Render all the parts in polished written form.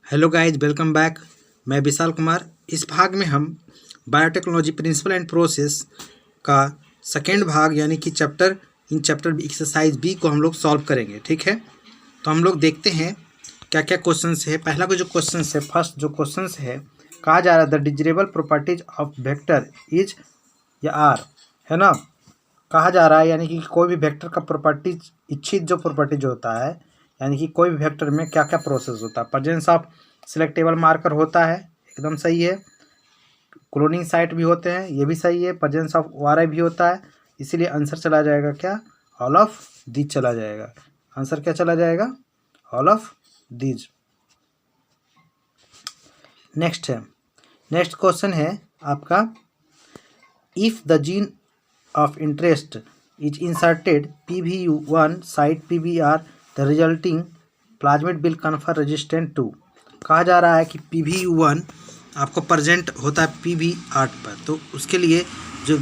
Hello guys, welcome back. मैं विशाल कुमार। इस भाग में हम बायोटेक्नोलॉजी प्रिंसिपल एंड प्रोसेस का सेकेंड भाग यानी कि चैप्टर एक्सरसाइज बी को हम लोग सॉल्व करेंगे। ठीक है, तो हम लोग देखते हैं क्या क्या क्वेश्चंस है। पहला जो क्वेश्चंस है, फर्स्ट जो क्वेश्चंस है, कहा जा रहा है the desirable properties of vector is या आर, है ना। कहा जा रहा है यानी कि कोई भी वेक्टर का प्रॉपर्टीज, इच्छित जो प्रॉपर्टी जो होता है, यानी कि कोई भी वेक्टर में क्या क्या प्रोसेस होता है। प्रेजेंस ऑफ सिलेक्टेबल मार्कर होता है, एकदम सही है। क्लोनिंग साइट भी होते हैं, ये भी सही है। प्रेजेंस ऑफ वाई भी होता है, इसीलिए आंसर चला जाएगा क्या, ऑल ऑफ दीज चला जाएगा। आंसर क्या चला जाएगा, all of these. Next question है आपका, if the gene of interest is inserted PBU1 site PBR, the resulting plasmid will confer resistant to। कहा जा रहा है कि PBU1 आपको प्रेजेंट होता है PB8 पर, तो उसके लिए जो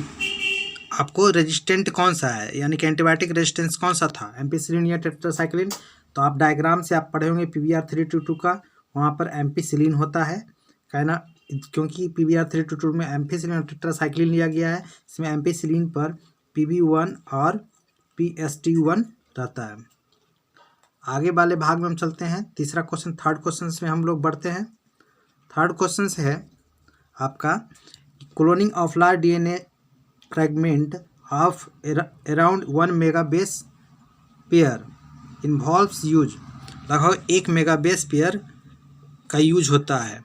आपको रेजिस्टेंट कौन सा है, यानी कि एंटीबायोटिक रेजिस्टेंस कौन सा था, एम्पिसिलिन या टेट्रासाइक्लिन। तो आप डायग्राम से आप पढ़े होंगे PBR322 का, वहाँ पर एम्पिसिलिन होता है, कहना क्योंकि PBR322 में एम्पिसिलिन और टेट्रासाइक्लिन लिया गया है। इसमें एम्पिसिलिन पर PB1 और PST1 रहता है। आगे वाले भाग में हम चलते हैं। तीसरा क्वेश्चन, थर्ड क्वेश्चन में हम लोग बढ़ते हैं। थर्ड क्वेश्चन है आपका, cloning of large DNA fragment of around 1 mega base pair involves use. लगभग 1 मेगा बेस पेयर का यूज होता है।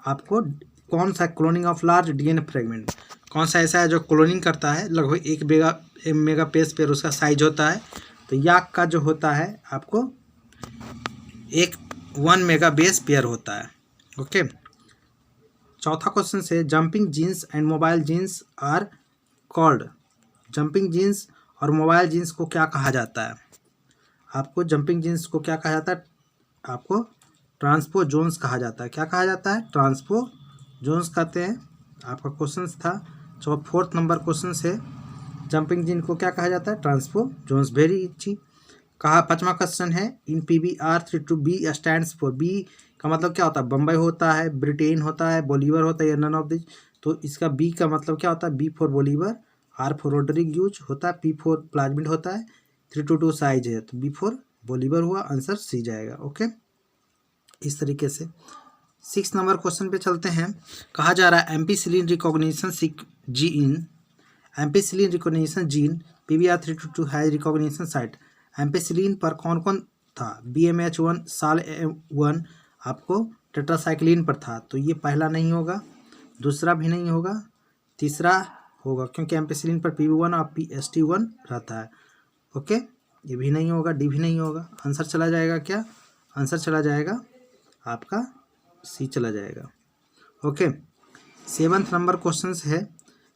आपको कौन सा cloning of large DNA fragment, कौन सा ऐसा है जो क्लोनिंग करता है, लगभग 1 मेगा बेस पेयर उसका साइज होता है। तो याक का जो होता है आपको 1 मेगा बेस पेयर होता है। ओके। चौथा क्वेश्चन से, jumping genes and mobile genes are called. Jumping genes और मोबाइल जीन्स को क्या कहा जाता है। आपको जंपिंग जीन्स को क्या कहा जाता है, आपको ट्रांसपोजोन्स कहा जाता है। क्या कहा जाता है, ट्रांसपोजोन्स कहते हैं। आपका क्वेश्चन था जो 4th नंबर क्वेश्चन से, जंपिंग जीन को क्या कहा जाता है, ट्रांसपोजोन्स। Very easy. कहा 5वां क्वेश्चन है, in PBR32 B stands for. B का मतलब क्या होता है, बम्बई होता है, ब्रिटेन होता है, बोलीवर होता है, या नन ऑफ दिस। तो इसका बी का मतलब क्या होता है, B for Bolivar, R for Rodrigue use होता है, पी फॉर प्लाज्मिड होता है, 322 साइज है, तो बी फॉर बोलीवर हुआ, आंसर सी जाएगा। ओके, इस तरीके से 6 नंबर क्वेश्चन पे चलते हैं। कहा जा रहा है ampicillin recognition gene, ampicillin recognition gene PBR322 has recognition site. Ampicillin पर कौन कौन था, BMH1 SAL1 आपको टेट्रासाइक्लिन पर था, तो ये पहला नहीं होगा, दूसरा भी नहीं होगा, तीसरा होगा, क्योंकि एम्पिसिलिन पर PB1 और PST1 रहता है। ओके, ये भी नहीं होगा, डी भी नहीं होगा। आंसर चला जाएगा क्या, आंसर चला जाएगा आपका सी चला जाएगा। ओके। 7th नंबर क्वेश्चन है।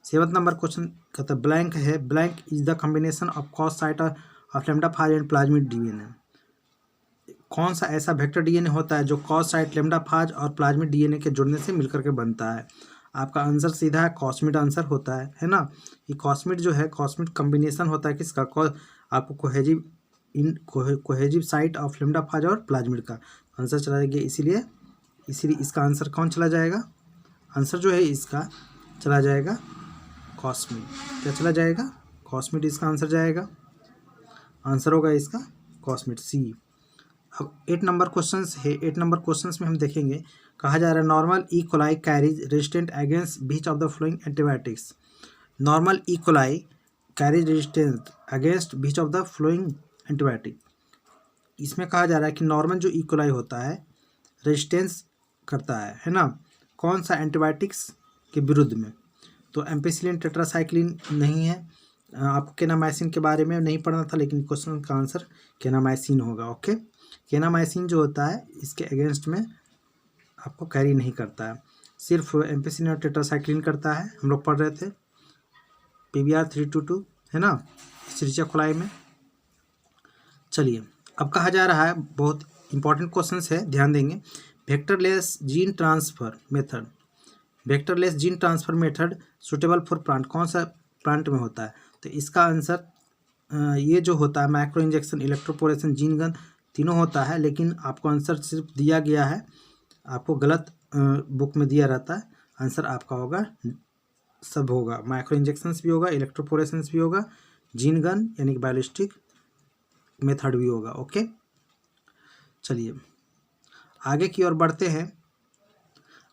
7th नंबर क्वेश्चन कहता है, ब्लैंक है, blank is the combination of cos site of lambda phage and plasmid DNA। कौन सा ऐसा वेक्टर DNA होता है जो कॉस साइट, लैम्डा फाज और प्लाज्मिड DNA के जुड़ने से मिलकर के बनता है। आपका आंसर सीधा है, कॉस्मिड आंसर होता है ना। ये कॉस्मिड जो है, कॉस्मिड कॉम्बिनेशन होता है किसका, आपको कोहेजिव साइट ऑफ लैम्डा फाज और प्लाज्मिड का। आंसर चला जाएगा, इसीलिए इसका आंसर कौन चला जाएगा, आंसर जो है इसका चला जाएगा कॉस्मिड। क्या चला जाएगा, कॉस्मिड इसका आंसर जाएगा, आंसर होगा इसका कॉस्मिड, सी। अब 8 नंबर क्वेश्चन है। 8 नंबर क्वेश्चन में हम देखेंगे, कहा जा रहा है normal E coli carries resistant against beach of the flowing antibiotics. Normal E coli carries resistant against beach of the flowing antibiotic. इसमें कहा जा रहा है कि नॉर्मल जो ई कोलाई होता है रेजिस्टेंस करता है ना, कौन सा एंटीबायोटिक्स के विरुद्ध में। तो एम्पिसिलिन, टेट्रासाइक्लिन नहीं है। आपको केनामाइसिन के बारे में नहीं पढ़ना था, लेकिन क्वेश्चन का आंसर केनामाइसिन होगा। ओके, केनामाइसिन जो होता है इसके अगेंस्ट में आपको कैरी नहीं करता है, सिर्फ एम्पिसिलिन और टेट्रासाइक्लिन करता है। हम लोग पढ़ रहे थे PBR322, है ना, श्रीचा खोलाई में। चलिए, अब कहा जा रहा है, बहुत इंपॉर्टेंट क्वेश्चन है, ध्यान देंगे। Vectorless gene transfer method, vectorless gene transfer method suitable for plant, कौन सा प्लांट में होता है। तो इसका आंसर ये जो होता है micro injection, electroporation, gene gun, तीनों होता है, लेकिन आपको आंसर सिर्फ दिया गया है, आपको गलत बुक में दिया रहता है। आंसर आपका होगा सब होगा, माइक्रो इंजेक्शंस भी होगा, इलेक्ट्रोपोरेशंस भी होगा, जीन गन यानी कि बायोलिस्टिक मेथड भी होगा। ओके, चलिए आगे की ओर बढ़ते हैं।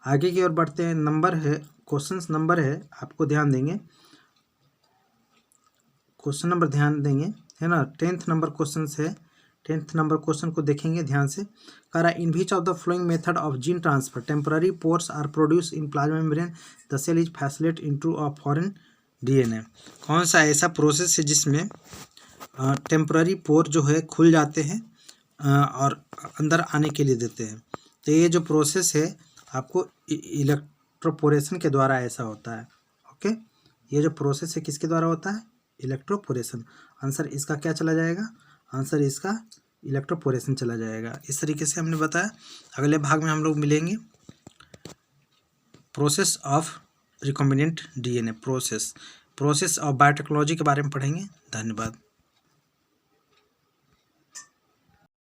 आगे की ओर बढ़ते हैं। नंबर है, क्वेश्चंस नंबर है, आपको ध्यान देंगे, क्वेश्चन नंबर ध्यान देंगे, है ना। 10th नंबर क्वेश्चन है, 10th नंबर क्वेश्चन को देखेंगे ध्यान से। कह रहा है in which of the following method of gene transfer temporary pores are produce in plasma membrane, the cell is facilitate into a foreign DNA. कौन सा ऐसा प्रोसेस है जिसमें टेम्पररी पोर जो है खुल जाते हैं और अंदर आने के लिए देते हैं। तो ये जो प्रोसेस है आपको इलेक्ट्रोपोरेशन के द्वारा ऐसा होता है। ओके, ये जो प्रोसेस है किसके द्वारा होता है? इलेक्ट्रोपोरेशन। आंसर इसका क्या चला जाएगा? आंसर इसका इलेक्ट्रोपोरेशन चला जाएगा। इस तरीके से हमने बताया। अगले भाग में हम लोग मिलेंगे process of recombinant DNA, process of biotechnology के बारे में पढ़ेंगे। धन्यवाद।